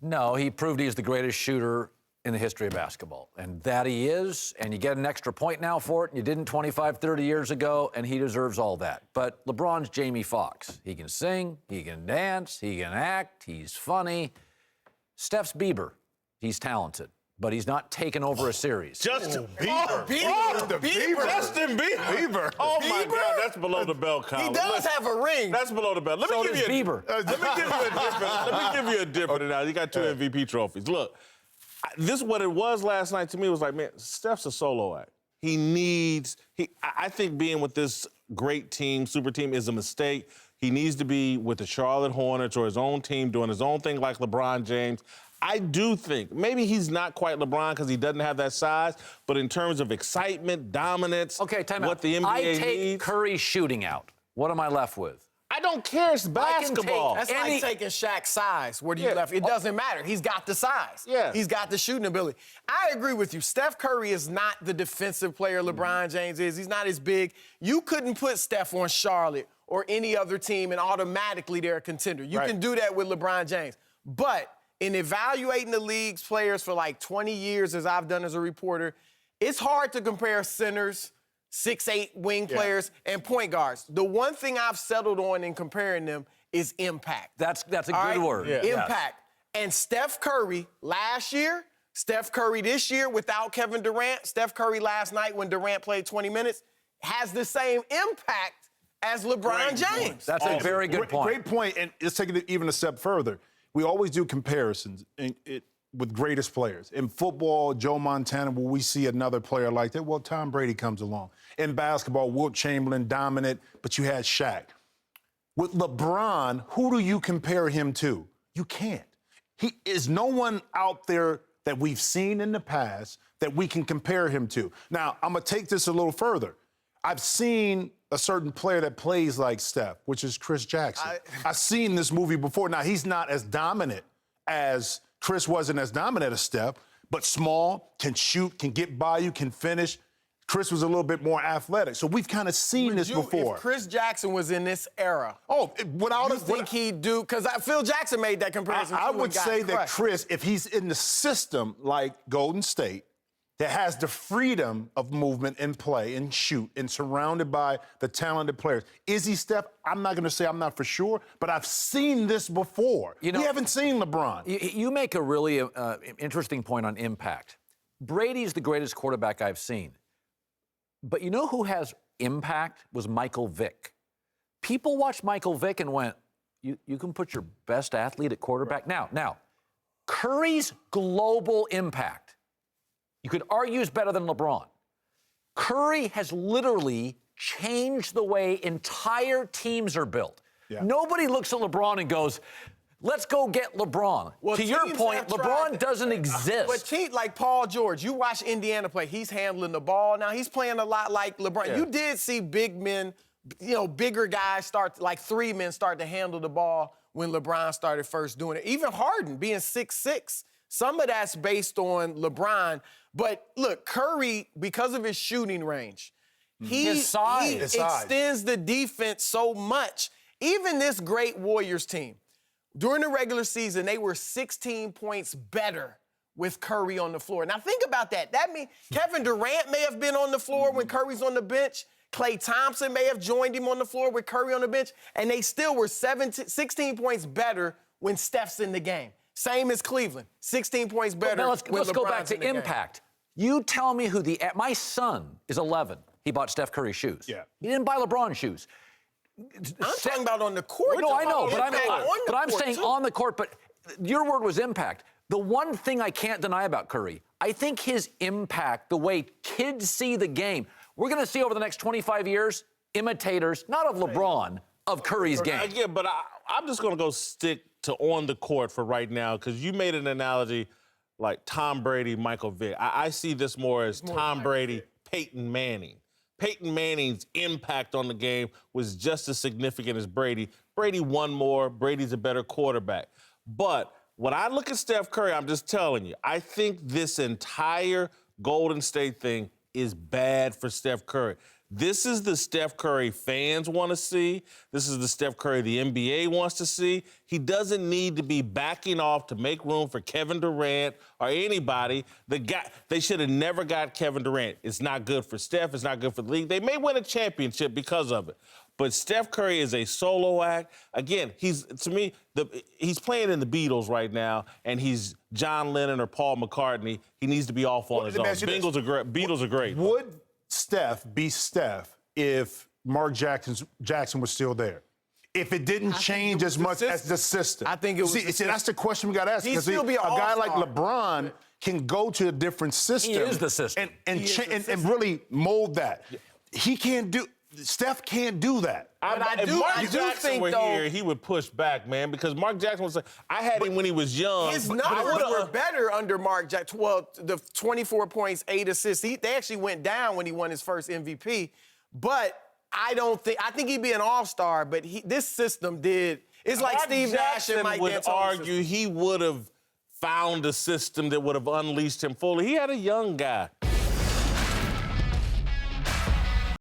No, he proved he's the greatest shooter in the history of basketball. And that he is, and you get an extra point now for it, and you didn't 25, 30 years ago, and he deserves all that. But LeBron's Jamie Foxx. He can sing, he can dance, he can act, he's funny. Steph's Bieber. He's talented, but he's not taken over a series. Justin Bieber. Oh, Bieber. Justin Bieber. Oh, my God, that's below the belt, Colin. He does have a ring. That's below the belt. Let me give you a different analogy. You got 2 MVP trophies. Look, this is what it was last night to me. It was like, man, Steph's a solo act. I think being with this great team, super team, is a mistake. He needs to be with the Charlotte Hornets or his own team doing his own thing like LeBron James. I do think maybe he's not quite LeBron because he doesn't have that size, but in terms of excitement, dominance, time out. what the NBA I take needs. Curry shooting out. What am I left with? I don't care. It's basketball. That's like taking Shaq's size. Where do you left? It doesn't matter. He's got the size. Yeah. He's got the shooting ability. I agree with you. Steph Curry is not the defensive player LeBron James is. He's not as big. You couldn't put Steph on Charlotte or any other team and automatically they're a contender. You can do that with LeBron James. But in evaluating the league's players for like 20 years, as I've done as a reporter, it's hard to compare centers, 6'8" wing players, and point guards. The one thing I've settled on in comparing them is impact. That's a good word. Yeah. Impact. And Steph Curry last year, Steph Curry this year without Kevin Durant, Steph Curry last night when Durant played 20 minutes, has the same impact as LeBron James. That's a very good point. Great point, and let's take it even a step further. We always do comparisons with greatest players. In football, Joe Montana, will we see another player like that? Well, Tom Brady comes along. In basketball, Wilt Chamberlain, dominant, but you had Shaq. With LeBron, who do you compare him to? You can't. He is no one out there that we've seen in the past that we can compare him to. Now, I'm going to take this a little further. I've seen a certain player that plays like Steph, which is Chris Jackson. I've seen this movie before. Now, he's not as dominant as Chris wasn't as dominant as Steph, but small, can shoot, can get by you, can finish. Chris was a little bit more athletic. So we've kind of seen this before. If Chris Jackson was in this era, think he'd do, because Phil Jackson made that comparison. I would say that Chris, if he's in the system like Golden State, that has the freedom of movement and play and shoot and surrounded by the talented players. Is he Steph? I'm not going to say I'm not for sure, but I've seen this before. We haven't seen LeBron. You make a really interesting point on impact. Brady's the greatest quarterback I've seen. But you know who has impact was Michael Vick. People watched Michael Vick and went, you can put your best athlete at quarterback? Right. Now, Curry's global impact, you could argue is better than LeBron. Curry has literally changed the way entire teams are built. Yeah. Nobody looks at LeBron and goes, let's go get LeBron. Well, to your point, LeBron doesn't exist. But teams like Paul George, you watch Indiana play, he's handling the ball. Now, he's playing a lot like LeBron. Yeah. You did see big men, bigger guys like 3 men start to handle the ball when LeBron started first doing it. Even Harden being 6'6", some of that's based on LeBron. But look, Curry, because of his shooting range, he extends the defense so much. Even this great Warriors team, during the regular season, they were 16 points better with Curry on the floor. Now, think about that. That means Kevin Durant may have been on the floor when Curry's on the bench. Klay Thompson may have joined him on the floor with Curry on the bench. And they still were 16 points better when Steph's in the game. Same as Cleveland, 16 points better. Now let's go back to impact. You tell me who my son is 11. He bought Steph Curry shoes. Yeah. He didn't buy LeBron shoes. I'm talking about on the court. No, I know, but I'm saying on the court. But your word was impact. The one thing I can't deny about Curry, I think his impact, the way kids see the game, we're going to see over the next 25 years imitators, not of LeBron, of Curry's game. Yeah, but I'm just going to go stick to on the court for right now, because you made an analogy like Tom Brady, Michael Vick. I see this more as Tom Brady, Peyton Manning. Peyton Manning's impact on the game was just as significant as Brady. Brady won more. Brady's a better quarterback. But when I look at Steph Curry, I'm just telling you, I think this entire Golden State thing is bad for Steph Curry. This is the Steph Curry fans want to see. This is the Steph Curry the NBA wants to see. He doesn't need to be backing off to make room for Kevin Durant or anybody. They should have never got Kevin Durant. It's not good for Steph. It's not good for the league. They may win a championship because of it. But Steph Curry is a solo act. Again, he's playing in the Beatles right now, and he's John Lennon or Paul McCartney. He needs to be off on his own. Beatles are great. Would Steph be Steph if Mark Jackson was still there? If it didn't change as much as the system? I think it was. See, that's the question we got to ask. He'd still be a guy like all-star. LeBron can go to a different system. He is the system. And really mold that. He can't do. Steph can't do that. If Mark Jackson were here, he would push back, man, because Mark Jackson was like, I had him when he was young. His numbers were better under Mark Jackson. Well, the 24 points, 8 assists. They actually went down when he won his first MVP. But I think he'd be an all-star, but this system did. It's like Mark Steve Nash and Mike would D'Antoni's argue system. he would have found a system that would have unleashed him fully. He had a young guy.